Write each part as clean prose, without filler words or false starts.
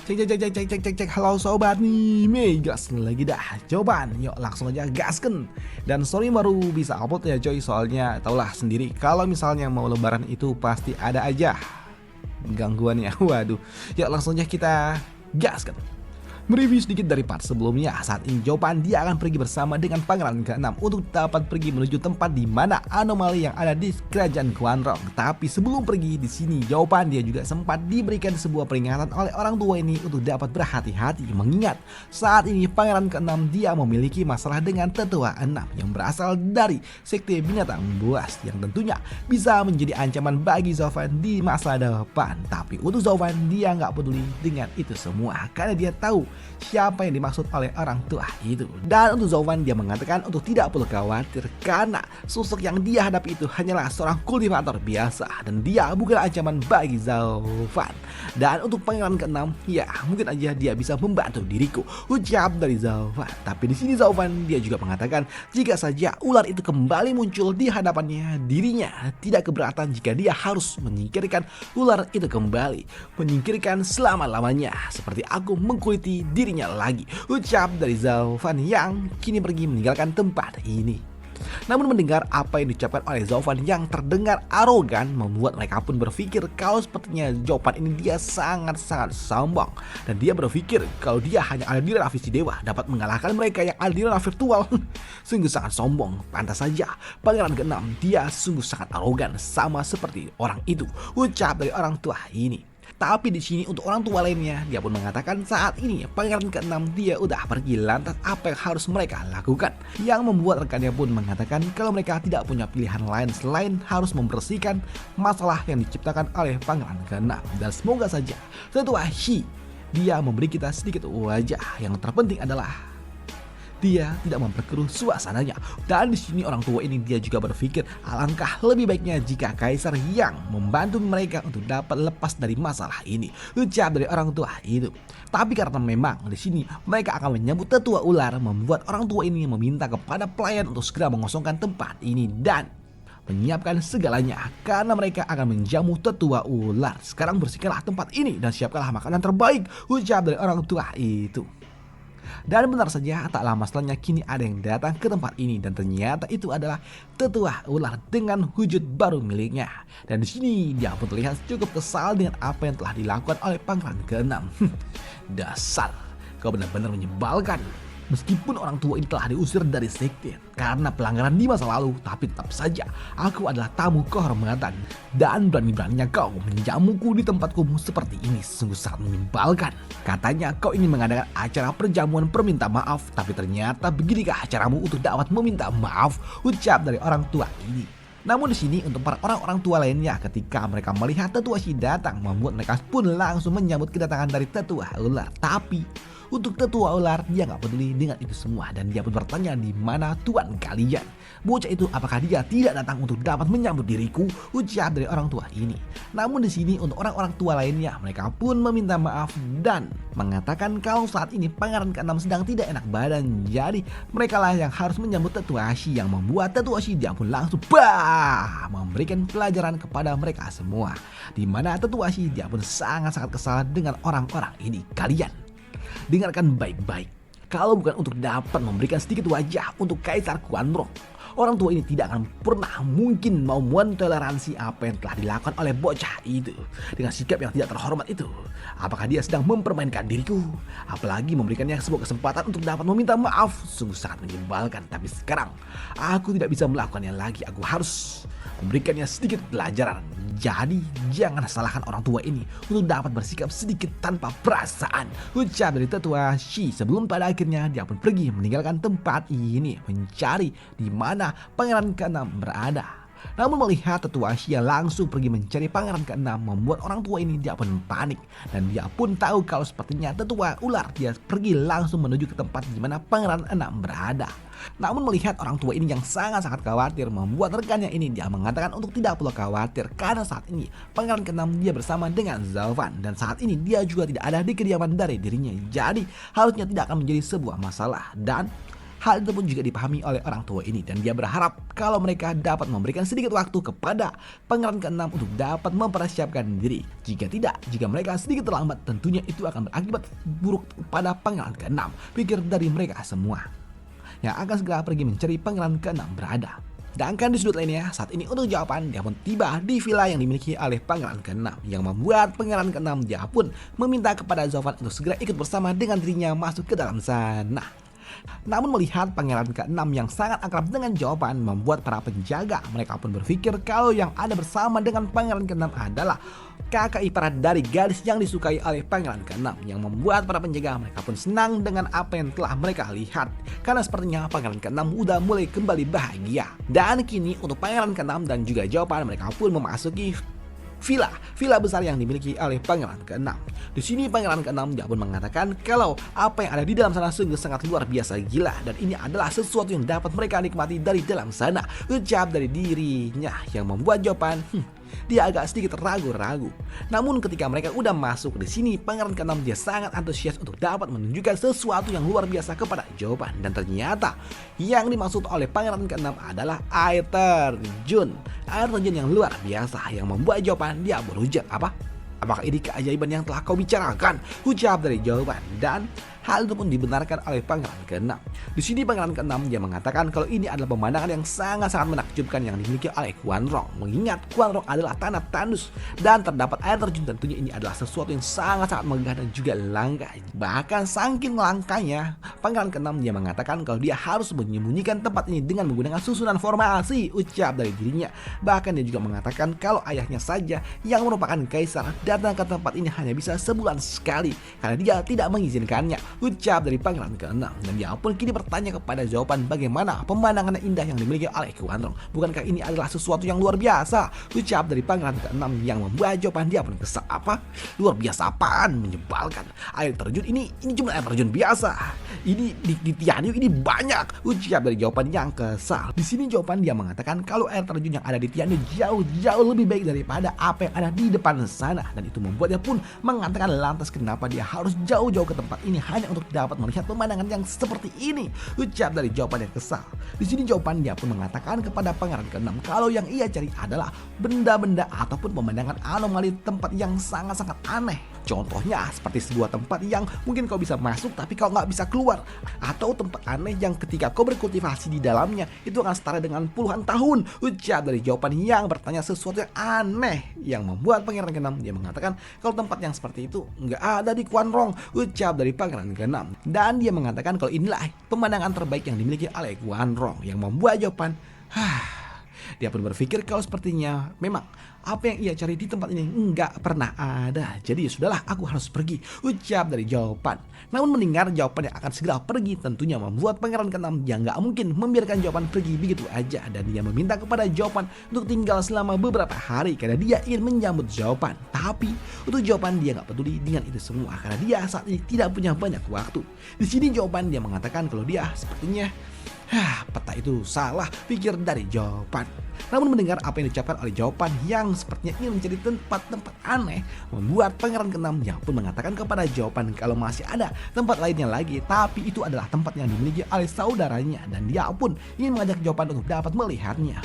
Cek. Halo sobat nih, Megas lagi dah jawaban. Yuk langsung aja gasken. Dan sorry baru bisa upload ya coy, soalnya taulah sendiri kalau misalnya mau lebaran itu pasti ada aja gangguannya. Waduh, yuk langsung aja kita gaskan. Mereview sedikit dari part sebelumnya. Saat ini jawaban dia akan pergi bersama dengan pangeran ke-6 untuk dapat pergi menuju tempat di mana anomali yang ada di kerajaan Guanrong. Tapi sebelum pergi di sini, jawaban dia juga sempat diberikan sebuah peringatan oleh orang tua ini untuk dapat berhati-hati, mengingat saat ini pangeran ke-6 dia memiliki masalah dengan tetua 6 yang berasal dari sekte binatang buas yang tentunya bisa menjadi ancaman bagi Zovan di masa depan. Tapi untuk Zovan dia nggak peduli dengan itu semua karena dia tahu siapa yang dimaksud oleh orang tua itu. Dan untuk Zovan dia mengatakan untuk tidak perlu khawatir karena sosok yang dia hadapi itu hanyalah seorang kultivator biasa dan dia bukan ancaman bagi Zovan. Dan untuk pangeran ke-6 ya mungkin aja dia bisa membantu diriku, ucap dari Zovan. Tapi di sini Zovan dia juga mengatakan jika saja ular itu kembali muncul di hadapannya, dirinya tidak keberatan jika dia harus menyingkirkan ular itu kembali, menyingkirkan selama-lamanya seperti aku mengkuliti dirinya lagi, ucap dari Zovan yang kini pergi meninggalkan tempat ini. Namun mendengar apa yang diucapkan oleh Zovan yang terdengar arogan membuat mereka pun berpikir kalau sepertinya jawaban ini dia sangat-sangat sombong. Dan dia berpikir kalau dia hanya ada di ranah visi dewa dapat mengalahkan mereka yang ada di ranah virtual. Sungguh sangat sombong. Pantas saja pangeran ke-6 dia sungguh sangat arogan sama seperti orang itu, ucap dari orang tua ini. Tapi di sini untuk orang tua lainnya dia pun mengatakan saat ini pangeran ke-6 dia udah pergi, lantas apa yang harus mereka lakukan? Yang membuat rekannya pun mengatakan kalau mereka tidak punya pilihan lain selain harus membersihkan masalah yang diciptakan oleh pangeran ke-6. Dan semoga saja tetua Shi dia memberi kita sedikit wajah. Yang terpenting adalah dia tidak memperkeruh suasananya. Dan di sini orang tua ini dia juga berpikir alangkah lebih baiknya jika kaisar yang membantu mereka untuk dapat lepas dari masalah ini, ucap dari orang tua itu. Tapi karena memang di sini mereka akan menyambut tetua ular, membuat orang tua ini meminta kepada pelayan untuk segera mengosongkan tempat ini dan menyiapkan segalanya karena mereka akan menjamu tetua ular. Sekarang bersihkanlah tempat ini dan siapkanlah makanan terbaik, ucap dari orang tua itu. Dan benar saja tak lama setelahnya kini ada yang datang ke tempat ini dan ternyata itu adalah tetua ular dengan wujud baru miliknya. Dan di sini dia pun terlihat cukup kesal dengan apa yang telah dilakukan oleh pangeran ke-6. Dasar, kau benar-benar menyebalkan. Meskipun orang tua ini telah diusir dari sekte karena pelanggaran di masa lalu, tapi tetap saja aku adalah tamu kehormatan dan berani-beraninya kau menjamuku di tempat kumuh seperti ini, sungguh sangat menyebalkan. Katanya kau ingin mengadakan acara perjamuan perminta maaf, tapi ternyata beginikah acaramu untuk dapat meminta maaf, ucap dari orang tua ini. Namun di sini untuk para orang-orang tua lainnya ketika mereka melihat tetua Shi datang membuat mereka pun langsung menyambut kedatangan dari tetua ular. Tapi untuk tetua ular dia nggak peduli dengan itu semua dan dia pun bertanya di mana tuan kalian. Bocah itu apakah dia tidak datang untuk dapat menyambut diriku, ucap dari orang tua ini. Namun di sini untuk orang-orang tua lainnya mereka pun meminta maaf dan mengatakan kalau saat ini pangeran ke-6 sedang tidak enak badan. Jadi mereka lah yang harus menyambut tetua Shi yang membuat tetua Shi dia pun langsung memberikan pelajaran kepada mereka semua. Di mana tetua Shi dia pun sangat-sangat kesal dengan orang-orang ini. Kalian dengarkan baik-baik. Kalau bukan untuk dapat memberikan sedikit wajah untuk Kaisar Guanrong, orang tua ini tidak akan pernah mungkin mau mentoleransi apa yang telah dilakukan oleh bocah itu dengan sikap yang tidak terhormat itu. Apakah dia sedang mempermainkan diriku? Apalagi memberikannya sebuah kesempatan untuk dapat meminta maaf. Sungguh sangat menyebalkan. Tapi sekarang aku tidak bisa melakukannya lagi. Aku harus memberikannya sedikit pelajaran. Jadi jangan salahkan orang tua ini untuk dapat bersikap sedikit tanpa perasaan, ucap dari tetua Shi sebelum pada akhirnya dia pun pergi meninggalkan tempat ini mencari di mana pangeran ke-6 berada. Namun melihat tetua Shi yang langsung pergi mencari pangeran ke-6 membuat orang tua ini dia pun panik dan dia pun tahu kalau sepertinya tetua ular dia pergi langsung menuju ke tempat di mana pangeran 6 berada. Namun melihat orang tua ini yang sangat-sangat khawatir membuat rekannya ini dia mengatakan untuk tidak perlu khawatir karena saat ini pangeran ke-6 dia bersama dengan Zovan dan saat ini dia juga tidak ada di kediaman dari dirinya. Jadi harusnya tidak akan menjadi sebuah masalah dan Hal itu pun juga dipahami oleh orang tua ini dan dia berharap kalau mereka dapat memberikan sedikit waktu kepada pangeran ke-6 untuk dapat mempersiapkan diri. Jika tidak, jika mereka sedikit terlambat, tentunya itu akan berakibat buruk pada pangeran ke-6. Pikir dari mereka semua yang akan segera pergi mencari pangeran ke-6 berada. Sedangkan di sudut lainnya, saat ini untuk jawaban dia pun tiba di villa yang dimiliki oleh pangeran ke-6 yang membuat pangeran ke-6 dia pun meminta kepada Zovan untuk segera ikut bersama dengan dirinya masuk ke dalam sana. Namun melihat pangeran ke-6 yang sangat akrab dengan jawaban membuat para penjaga mereka pun berpikir kalau yang ada bersama dengan pangeran ke-6 adalah kakak ipar dari gadis yang disukai oleh pangeran ke-6 yang membuat para penjaga mereka pun senang dengan apa yang telah mereka lihat karena sepertinya pangeran ke-6 udah mulai kembali bahagia. Dan kini untuk pangeran ke-6 dan juga jawaban mereka pun memasuki villa besar yang dimiliki oleh pangeran ke-6. Di sini pangeran ke-6 dia pun mengatakan kalau apa yang ada di dalam sana sungguh sangat luar biasa gila dan ini adalah sesuatu yang dapat mereka nikmati dari dalam sana. Ucap dari dirinya yang membuat jawaban dia agak sedikit ragu-ragu. Namun ketika mereka udah masuk di sini, pangeran ke-6 dia sangat antusias untuk dapat menunjukkan sesuatu yang luar biasa kepada jawaban dan ternyata yang dimaksud oleh pangeran ke-6 adalah air terjun. Air terjun yang luar biasa yang membuat jawaban dia berujar apa? Apakah ini keajaiban yang telah kau bicarakan? Ucap dari jawaban dan hal itu pun dibenarkan oleh pangeran ke-6. Di sini pangeran ke-6 dia mengatakan kalau ini adalah pemandangan yang sangat-sangat menakjubkan yang dimiliki oleh Quanrong. Mengingat Quanrong adalah tanah tandus dan terdapat air terjun, tentunya ini adalah sesuatu yang sangat-sangat megah dan juga langka. Bahkan saking langkanya, pangeran ke-6 dia mengatakan kalau dia harus menyembunyikan tempat ini dengan menggunakan susunan formasi. Ucap dari dirinya. Bahkan dia juga mengatakan kalau ayahnya saja yang merupakan kaisar datang ke tempat ini hanya bisa sebulan sekali karena dia tidak mengizinkannya. Ucap dari pangeran ke-6 dan dia pun kini bertanya kepada jawaban bagaimana pemandangan indah yang dimiliki oleh Quanrong. Bukankah ini adalah sesuatu yang luar biasa? Ucap dari pangeran ke-6 yang membuat jawaban dia pun kesal. Apa? Luar biasa apaan? Menyebalkan. Air terjun ini cuma air terjun biasa. Ini di Tianyu ini banyak. Ucap dari jawaban yang kesal. Di sini jawaban dia mengatakan kalau air terjun yang ada di Tianyu jauh lebih baik daripada apa yang ada di depan sana dan itu membuat dia pun mengatakan lantas kenapa dia harus jauh-jauh ke tempat ini hanya untuk dapat melihat pemandangan yang seperti ini. Ucap dari jawaban yang kesal. Di sini jawaban dia pun mengatakan kepada pangeran ke-6 kalau yang ia cari adalah benda-benda ataupun pemandangan anomali tempat yang sangat-sangat aneh. Contohnya seperti sebuah tempat yang mungkin kau bisa masuk tapi kau nggak bisa keluar, atau tempat aneh yang ketika kau berkultivasi di dalamnya itu akan setara dengan puluhan tahun. Ucap dari jawaban yang bertanya sesuatu yang aneh yang membuat pangeran ke-6 dia mengatakan kalau tempat yang seperti itu nggak ada di Quanrong. Ucap dari pangeran ke-6 dan dia mengatakan kalau inilah pemandangan terbaik yang dimiliki oleh Quanrong yang membuat jawaban dia pun berpikir kalau sepertinya memang apa yang ia cari di tempat ini nggak pernah ada. Jadi ya sudahlah, aku harus pergi. Ucap dari jawaban. Namun mendengar jawaban yang akan segera pergi tentunya membuat pangeran ke-6 yang nggak mungkin membiarkan jawaban pergi begitu aja. Dan dia meminta kepada jawaban untuk tinggal selama beberapa hari karena dia ingin menyambut jawaban. Tapi untuk jawaban dia nggak peduli dengan itu semua karena dia saat ini tidak punya banyak waktu. Di sini jawaban dia mengatakan kalau dia sepertinya peta itu salah, pikir dari jawaban. Namun mendengar apa yang diucapkan oleh jawaban yang sepertinya ingin menjadi tempat-tempat aneh, membuat pangeran ke-6 yang pun mengatakan kepada jawaban kalau masih ada tempat lainnya lagi, tapi itu adalah tempat yang dimiliki oleh saudaranya dan dia pun ingin mengajak jawaban untuk dapat melihatnya.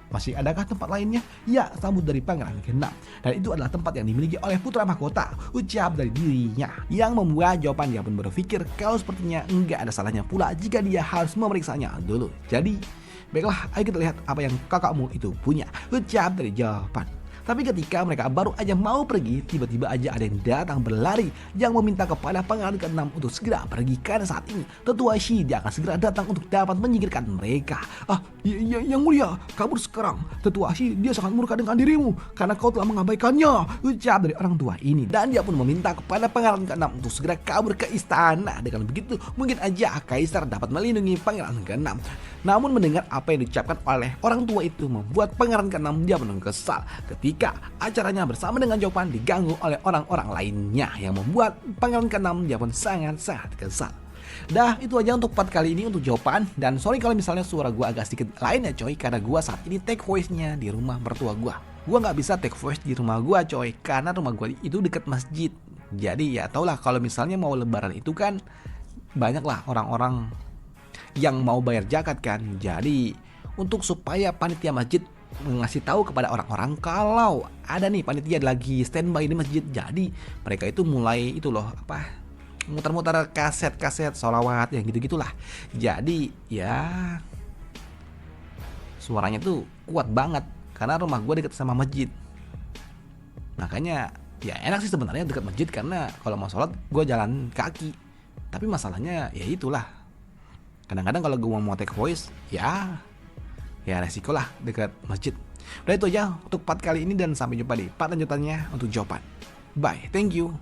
Masih adakah tempat lainnya? Ya, sambut dari pangeran ke-6. Dan itu adalah tempat yang dimiliki oleh putra mahkota. Ucap dari dirinya yang membuat jawaban dia pun berpikir kalau sepertinya enggak ada salahnya pula jika dia harus memeriksanya dulu. Jadi, baiklah, ayo kita lihat apa yang kakakmu itu punya. Ucap dari jawaban. Tapi ketika mereka baru aja mau pergi, tiba-tiba aja ada yang datang berlari yang meminta kepada pangeran ke-6 untuk segera pergi karena saat ini tetua Shi dia akan segera datang untuk dapat menyingkirkan mereka. Yang mulia, kabur sekarang. Tetua Shi dia sangat murka dengan dirimu karena kau telah mengabaikannya. Ucap dari orang tua ini dan dia pun meminta kepada pangeran ke-6 untuk segera kabur ke istana. Dengan begitu mungkin aja kaisar dapat melindungi pangeran ke-6. Namun mendengar apa yang diucapkan oleh orang tua itu membuat pangeran ke-6 dia pun kesal ketika acaranya bersama dengan jawaban diganggu oleh orang-orang lainnya yang membuat pangeran ke-6 dia pun sangat-sangat kesal. Dah, itu aja untuk part kali ini untuk jawaban. Dan sorry kalau misalnya suara gua agak sedikit lain ya coy, karena gua saat ini take voice-nya di rumah mertua gua. Gua nggak bisa take voice di rumah gua coy, karena rumah gua itu dekat masjid. Jadi ya tau lah kalau misalnya mau lebaran itu kan banyak lah orang-orang yang mau bayar zakat kan. Jadi untuk supaya panitia masjid ngasih tahu kepada orang-orang kalau ada nih panitia lagi standby di masjid, jadi mereka itu mulai itu loh apa, muter-muter kaset-kaset sholawat yang gitu-gitulah. Jadi ya suaranya tuh kuat banget karena rumah gue deket sama masjid. Makanya ya enak sih sebenarnya dekat masjid karena kalau mau sholat gue jalan kaki. Tapi masalahnya ya itulah. Kadang-kadang kalau gue mau take voice ya resiko lah dekat masjid. Udah itu aja untuk part kali ini dan sampai jumpa di part lanjutannya untuk jawaban. Bye, thank you.